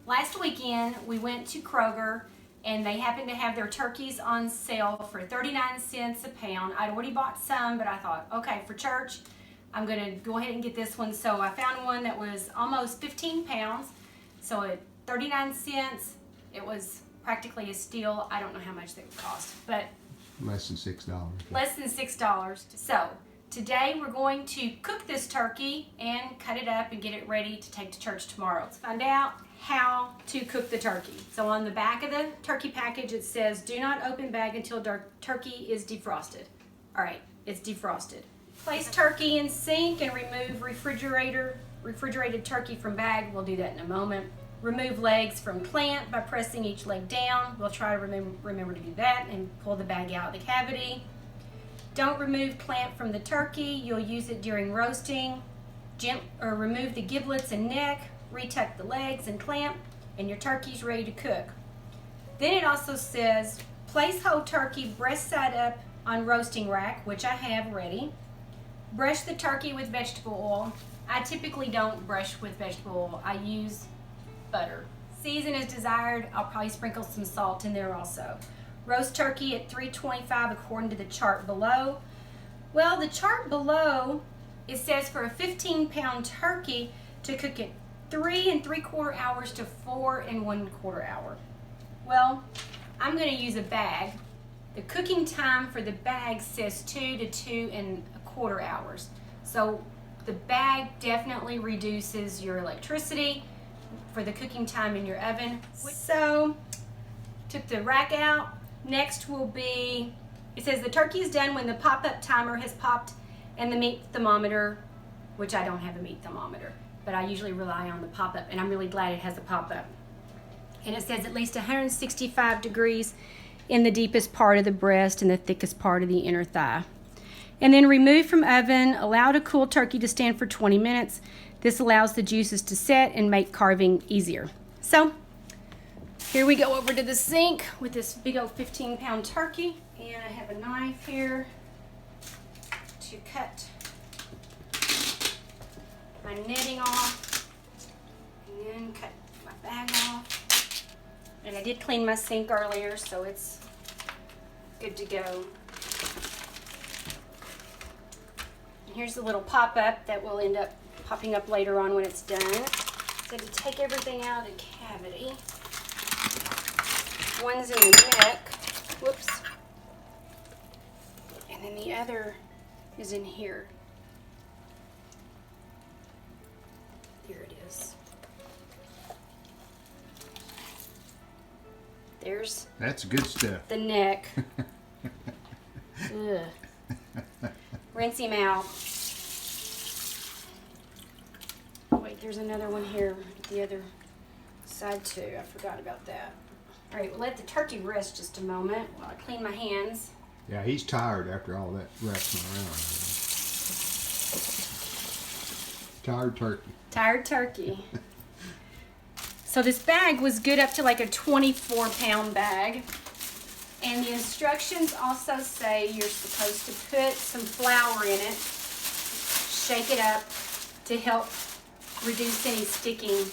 Last weekend we went to Kroger and they happened to have their turkeys on sale for 39 cents a pound. I'd already bought some, but I thought, okay, for church, I'm gonna go ahead and get this one. So I found one that was almost 15 pounds. So at 39 cents, it was practically a steal. I don't know how much they would cost, but less than $6. Less than $6. So today we're going to cook this turkey and cut it up and get it ready to take to church tomorrow. Let's find out how to cook the turkey. So on the back of the turkey package it says, do not open bag until turkey is defrosted. All right, it's defrosted. Place turkey in sink and remove refrigerated turkey from bag. We'll do that in a moment. Remove legs from clamp by pressing each leg down. We'll try to remember to do that and pull the bag out of the cavity. Don't remove clamp from the turkey. You'll use it during roasting. Remove the giblets and neck. Retuck the legs and clamp, and your turkey's ready to cook. Then it also says, place whole turkey breast side up on roasting rack, which I have ready. Brush the turkey with vegetable oil. I typically don't brush with vegetable oil. I use butter. Season as desired. I'll probably sprinkle some salt in there also. Roast turkey at 325 according to the chart below. Well, the chart below, it says for a 15-pound turkey to cook it 3 3/4 hours to 4 1/4 hour. Well, I'm going to use a bag. The cooking time for the bag says 2 to 2 1/4 hours. So the bag definitely reduces your electricity for the cooking time in your oven. So, took the rack out. Next will be, it says the turkey is done when the pop-up timer has popped and the meat thermometer, which I don't have a meat thermometer, but I usually rely on the pop-up, and I'm really glad it has a pop-up. And it says at least 165 degrees in the deepest part of the breast and the thickest part of the inner thigh. And then remove from oven, allow to cool turkey to stand for 20 minutes. This allows the juices to set and make carving easier. So, here we go over to the sink with this big old 15-pound turkey. And I have a knife here to cut my netting off, and then cut my bag off. And I did clean my sink earlier, so it's good to go. And here's the little pop-up that will end up popping up later on when it's done. So to take everything out of the cavity. One's in the neck, whoops, and then the other is in here. Here it is. There's That's good stuff. the neck. Ugh. Rinse him out. Oh wait, there's another one here, the other side too. I forgot about that. All right, we'll let the turkey rest just a moment while I clean my hands. Yeah, he's tired after all that wrestling around. Tired turkey. Tired turkey. So this bag was good up to like a 24-pound bag. And the instructions also say you're supposed to put some flour in it, shake it up to help reduce any sticking.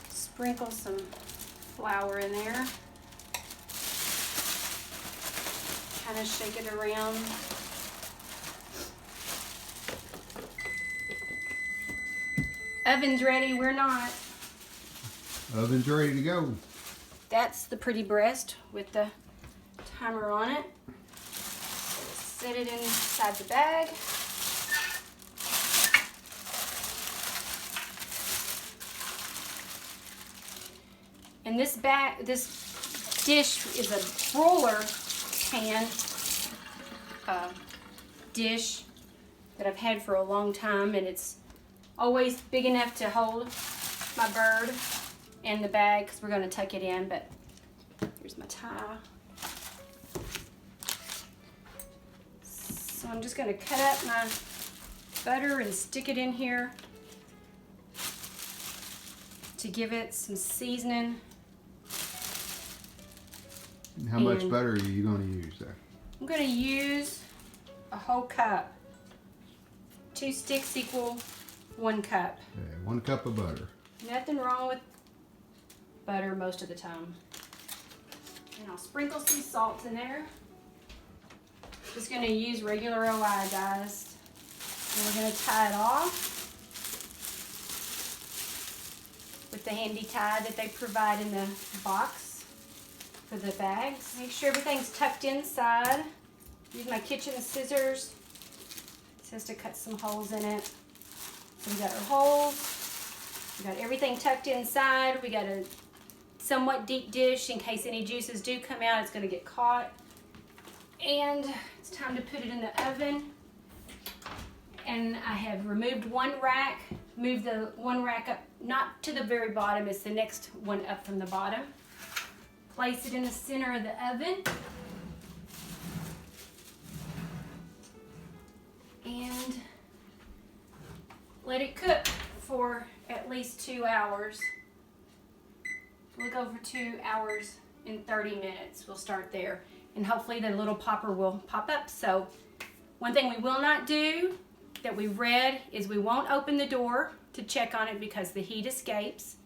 Sprinkle some flour in there. Kind of shake it around. Oven's ready, we're not. Oven's ready to go. That's the pretty breast with the timer on it. So set it inside the bag. And this dish is a broiler pan dish that I've had for a long time, and it's always big enough to hold my bird and the bag because we're going to tuck it in. But here's my tie. So I'm just going to cut up my butter and stick it in here to give it some seasoning. How much butter are you going to use there? I'm going to use a whole cup. 2 sticks equal 1 cup. Okay, 1 cup of butter. Nothing wrong with butter most of the time. And I'll sprinkle some salt in there. Just going to use regular OI, guys. And we're going to tie it off with the handy tie that they provide in the box for the bags. Make sure everything's tucked inside. Use my kitchen scissors. It says to cut some holes in it. So we got our holes. We got everything tucked inside. We got a somewhat deep dish in case any juices do come out. It's going to get caught. And it's time to put it in the oven. And I have removed one rack. Move the one rack up, not to the very bottom, it's the next one up from the bottom. Place it in the center of the oven. And let it cook for at least 2 hours. We'll go for 2 hours and 30 minutes. We'll start there. And hopefully the little popper will pop up. So one thing we will not do that we read is we won't open the door to check on it because the heat escapes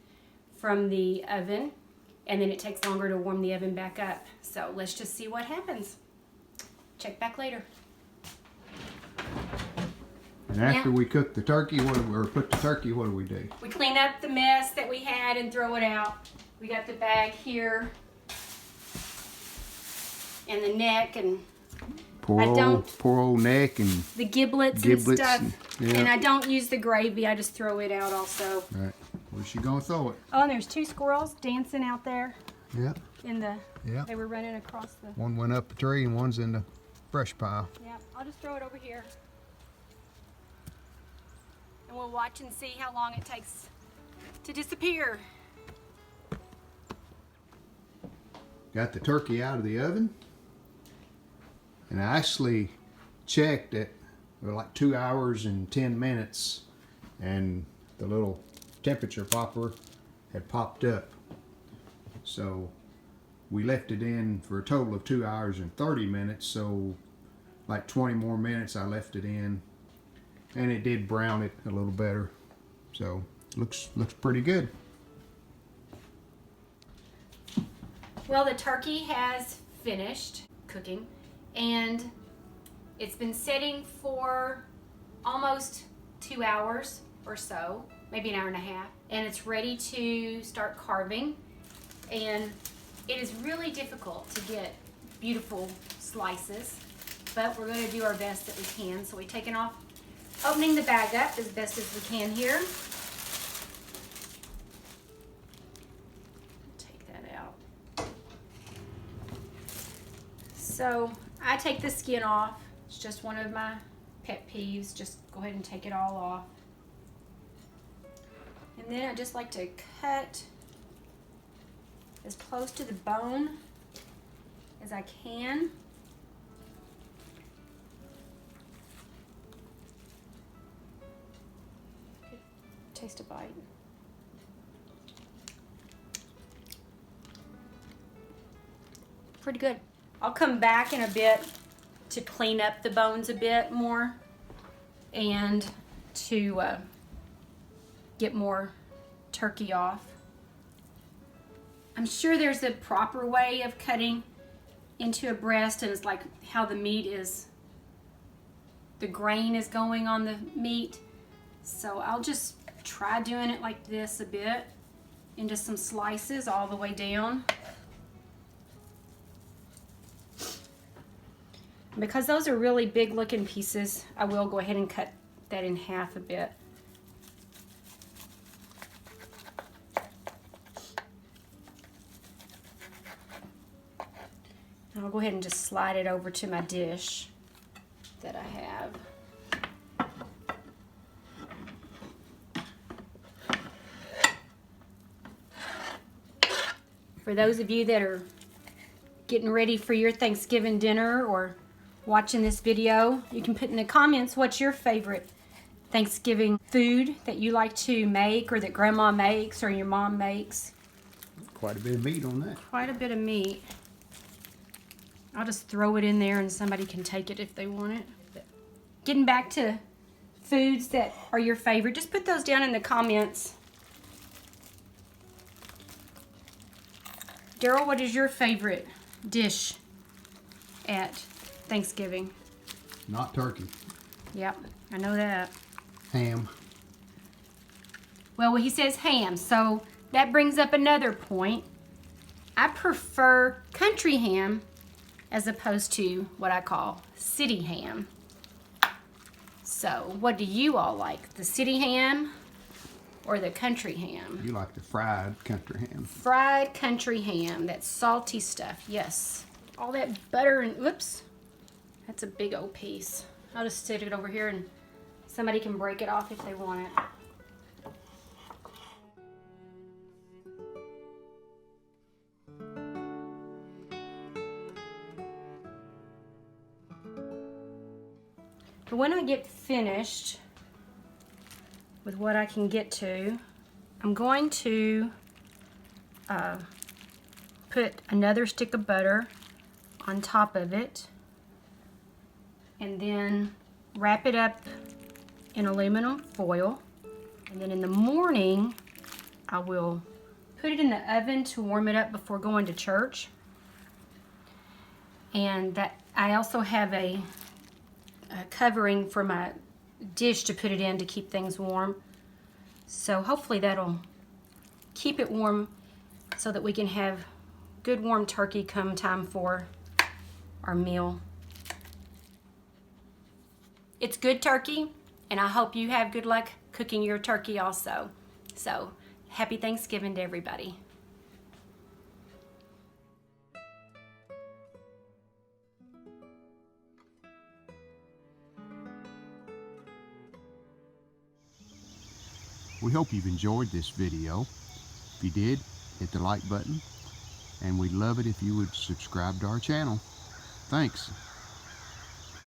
from the oven and then it takes longer to warm the oven back up. So let's just see what happens. Check back later. And after we cook the turkey, put the turkey, what do we do? We clean up the mess that we had and throw it out. We got the bag here and the neck and Poor old neck and the giblets and stuff. Yeah. And I don't use the gravy. I just throw it out also. Right. Where's she gonna throw it? Oh, and there's 2 squirrels dancing out there. Yeah. They were running across the. One went up a tree and one's in the brush pile. Yeah. I'll just throw it over here. And we'll watch and see how long it takes to disappear. Got the turkey out of the oven. And I actually checked it like 2 hours and 10 minutes and the little temperature popper had popped up. So we left it in for a total of 2 hours and 30 minutes. So like 20 more minutes I left it in and it did brown it a little better. So looks pretty good. Well, the turkey has finished cooking. And it's been sitting for almost 2 hours or so, maybe an hour and a half, and it's ready to start carving. And it is really difficult to get beautiful slices, but we're going to do our best that we can. So we've taken off, opening the bag up as best as we can here. Take that out. So I take the skin off. It's just one of my pet peeves. Just go ahead and take it all off. And then I just like to cut as close to the bone as I can. Taste a bite. Pretty good. I'll come back in a bit to clean up the bones a bit more and to get more turkey off. I'm sure there's a proper way of cutting into a breast, and it's like how the meat is, the grain is going on the meat. So I'll just try doing it like this a bit into some slices all the way down. Because those are really big looking pieces, I will go ahead and cut that in half a bit. And I'll go ahead and just slide it over to my dish that I have. For those of you that are getting ready for your Thanksgiving dinner or watching this video, you can put in the comments what's your favorite Thanksgiving food that you like to make, or that Grandma makes or your mom makes. Quite a bit of meat on that. Quite a bit of meat. I'll just throw it in there and somebody can take it if they want it. Getting back to foods that are your favorite, just put those down in the comments Daryl, what is your favorite dish at Thanksgiving? Not turkey. Yep, I know that. Ham. Well, he says ham, so that brings up another point. I prefer country ham as opposed to what I call city ham. So, what do you all like? The city ham or the country ham? You like the fried country ham. Fried country ham, that salty stuff, yes. All that butter and, whoops, that's a big old piece. I'll just stick it over here and somebody can break it off if they want it. But when I get finished with what I can get to, I'm going to put another stick of butter on top of it and then wrap it up in aluminum foil. And then in the morning, I will put it in the oven to warm it up before going to church. And that I also have a covering for my dish to put it in to keep things warm. So hopefully that'll keep it warm so that we can have good warm turkey come time for our meal. It's good turkey, and I hope you have good luck cooking your turkey also. So happy Thanksgiving to everybody. We hope you've enjoyed this video. If you did, hit the like button, and we'd love it if you would subscribe to our channel. Thanks.